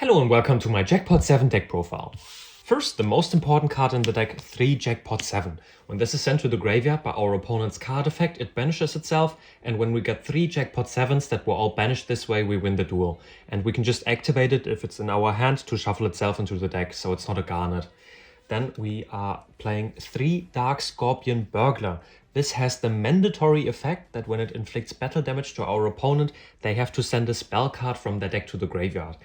Hello and welcome to my Jackpot 7 deck profile. First, the most important card in the deck, 3 Jackpot 7. When this is sent to the graveyard by our opponent's card effect, it banishes itself, and when we get 3 Jackpot 7s that were all banished this way, we win the duel. And we can just activate it if it's in our hand to shuffle itself into the deck, so it's not a garnet. Then we are playing 3 Dark Scorpion Burglar. This has the mandatory effect that when it inflicts battle damage to our opponent, they have to send a spell card from their deck to the graveyard.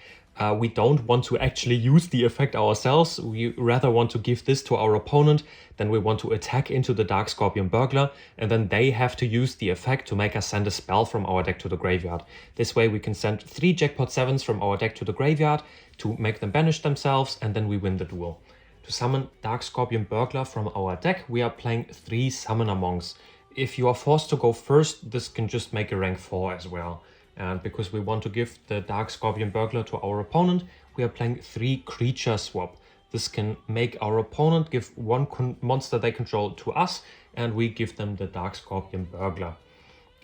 We don't want to actually use the effect ourselves. We rather want to give this to our opponent. Then we want to attack into the Dark Scorpion Burglar, and then they have to use the effect to make us send a spell from our deck to the graveyard. This way we can send 3 Jackpot 7s from our deck to the graveyard to make them banish themselves, and then we win the duel. To summon Dark Scorpion Burglar from our deck, we are playing 3 Summoner Monks. If you are forced to go first, this can just make a rank 4 as well. And because we want to give the Dark Scorpion Burglar to our opponent, we are playing 3 Creature Swap. This can make our opponent give one monster they control to us, and we give them the Dark Scorpion Burglar.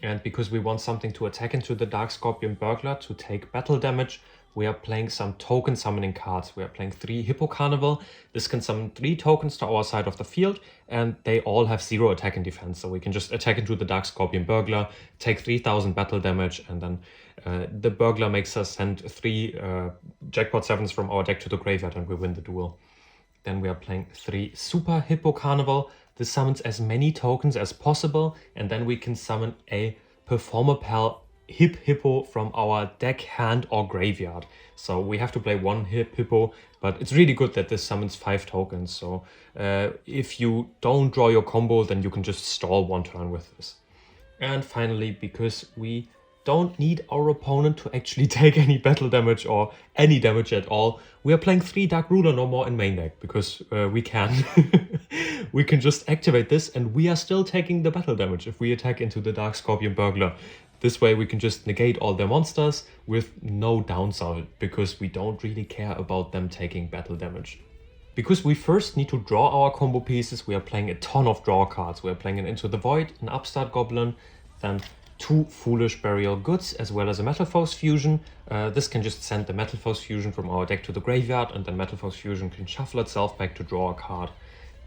And because we want something to attack into the Dark Scorpion Burglar to take battle damage, we are playing some token summoning cards. We are playing 3 Hippo Carnival. This can summon 3 tokens to our side of the field, and they all have 0 attack and defense. So we can just attack into the Dark Scorpion Burglar, take 3000 battle damage, and then the Burglar makes us send 3 Jackpot 7s from our deck to the graveyard, and we win the duel. Then we are playing 3 Super Hippo Carnival. This summons as many tokens as possible, and then we can summon a Performer Pal Hip Hippo from our deck, hand, or graveyard. So we have to play 1 Hip Hippo, but it's really good that this summons 5 tokens. So if you don't draw your combo, then you can just stall 1 turn with this. And finally, because we don't need our opponent to actually take any battle damage or any damage at all, we are playing 3 Dark Ruler no more in main deck, because we can. We can just activate this, and we are still taking the battle damage if we attack into the Dark Scorpion Burglar. This way we can just negate all their monsters with no downside, because we don't really care about them taking battle damage. Because we first need to draw our combo pieces, we are playing a ton of draw cards. We are playing an Into the Void, an Upstart Goblin, then 2 Foolish Burial Goods, as well as a Metal Foes Fusion. This can just send the Metal Foes Fusion from our deck to the graveyard, and then Metal Foes Fusion can shuffle itself back to draw a card.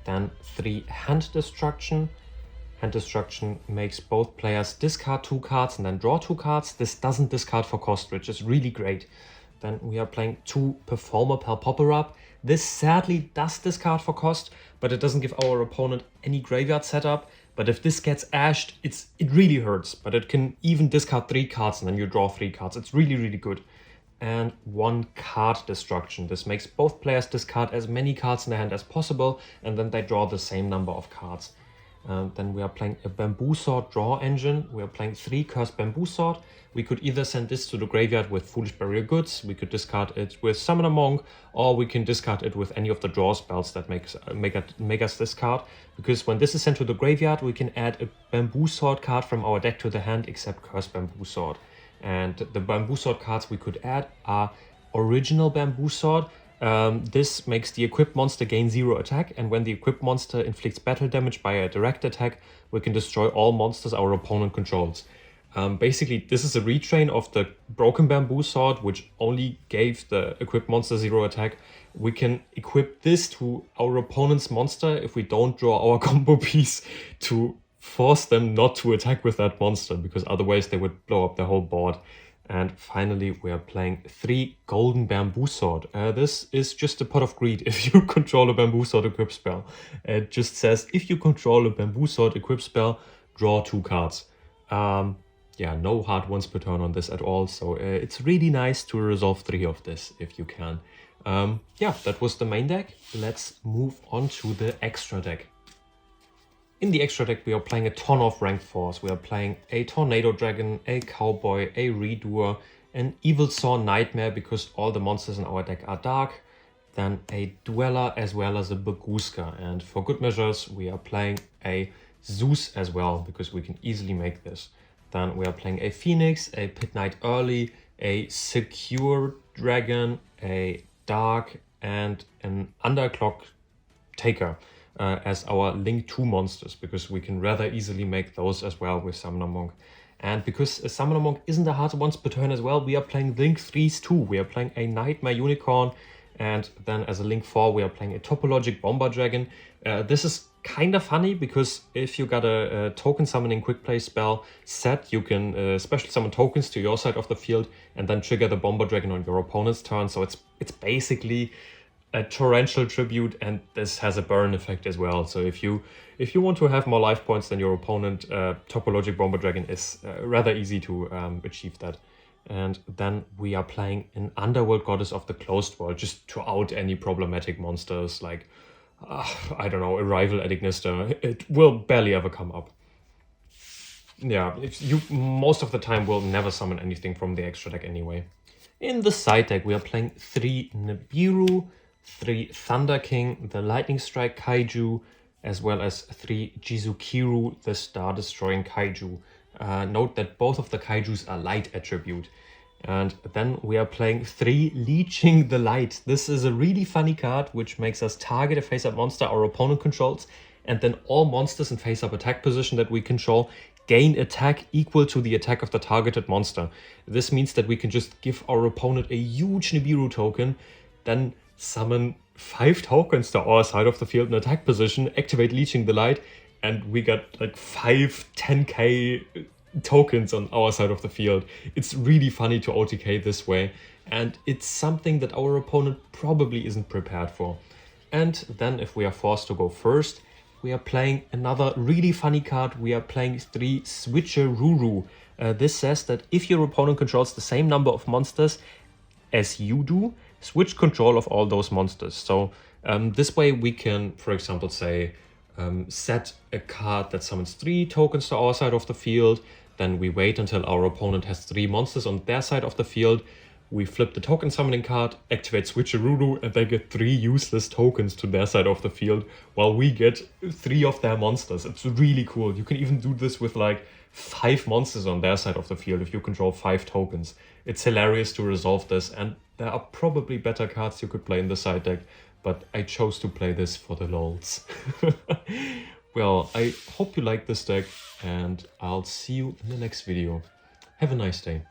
Then 3 Hand Destruction. Hand Destruction makes both players discard 2 cards and then draw 2 cards. This doesn't discard for cost, which is really great. Then we are playing 2 Performer Pal Pop-Up. This sadly does discard for cost, but it doesn't give our opponent any graveyard setup. But if this gets ashed, it really hurts. But it can even discard 3 cards and then you draw 3 cards. It's really, really good. And 1 Card Destruction. This makes both players discard as many cards in their hand as possible, and then they draw the same number of cards. Then we are playing a Bamboo Sword Draw Engine. We are playing 3 Cursed Bamboo Sword. We could either send this to the graveyard with Foolish Burial Goods, we could discard it with Summoner Monk, or we can discard it with any of the draw spells that make us discard. Because when this is sent to the graveyard, we can add a Bamboo Sword card from our deck to the hand, except Cursed Bamboo Sword. And the Bamboo Sword cards we could add are Original Bamboo Sword. This makes the equipped monster gain 0 attack, and when the equipped monster inflicts battle damage by a direct attack, we can destroy all monsters our opponent controls. Basically, this is a retrain of the Broken Bamboo Sword, which only gave the equipped monster 0 attack. We can equip this to our opponent's monster if we don't draw our combo piece to force them not to attack with that monster, because otherwise they would blow up the whole board. And finally, we are playing 3 Golden Bamboo Sword. This is just a Pot of Greed if you control a Bamboo Sword equip spell. It just says, if you control a Bamboo Sword equip spell, draw 2 cards. Yeah, no hard ones per turn on this at all, so it's really nice to resolve 3 of this if you can. Yeah, that was the main deck. Let's move on to the extra deck. In the extra deck, we are playing a ton of ranked 4s. We are playing a Tornado Dragon, a Cowboy, a Redoer, an Evil Saw Nightmare, because all the monsters in our deck are dark, then a Dweller, as well as a Baguska. And for good measures, we are playing a Zeus as well, because we can easily make this. Then we are playing a Phoenix, a Pit Knight Early, a Secure Dragon, a Dark, and an Underclock Taker. As our Link 2 monsters, because we can rather easily make those as well with Summoner Monk. And because a Summoner Monk isn't a hard once per turn as well, we are playing Link 3s too. We are playing a Nightmare Unicorn, and then as a Link 4 we are playing a Topologic Bomber Dragon. This is kind of funny because if you got a token summoning quick play spell set, you can special summon tokens to your side of the field and then trigger the Bomber Dragon on your opponent's turn. So it's basically a torrential tribute, and this has a burn effect as well. So if you want to have more life points than your opponent, Topologic Bomber Dragon is rather easy to achieve that. And then we are playing an Underworld Goddess of the Closed World just to out any problematic monsters like, I don't know, Arrival at Ignister. It will barely ever come up. Yeah, you most of the time will never summon anything from the extra deck anyway. In the side deck, we are playing 3 Nibiru, 3 Thunder King, the Lightning Strike Kaiju, as well as 3 Jizukiru, the Star Destroying Kaiju. Note that both of the Kaijus are light attribute. And then we are playing 3 Leeching the Light. This is a really funny card which makes us target a face-up monster our opponent controls, and then all monsters in face-up attack position that we control gain attack equal to the attack of the targeted monster. This means that we can just give our opponent a huge Nibiru token, then summon 5 tokens to our side of the field in attack position, activate Leeching the Light, and we got like 5 10k tokens on our side of the field. It's really funny to OTK this way, and it's something that our opponent probably isn't prepared for. And then if we are forced to go first, we are playing another really funny card. We are playing 3 Switcheroo. This says that if your opponent controls the same number of monsters as you do, switch control of all those monsters. So this way we can, for example, say set a card that summons 3 tokens to our side of the field. Then we wait until our opponent has 3 monsters on their side of the field. We flip the token summoning card, activate Switcheroo, and they get 3 useless tokens to their side of the field, while we get 3 of their monsters. It's really cool. You can even do this with like 5 monsters on their side of the field if you control 5 tokens. It's hilarious to resolve this, and there are probably better cards you could play in the side deck, but I chose to play this for the lols. Well, I hope you like this deck, and I'll see you in the next video. Have a nice day.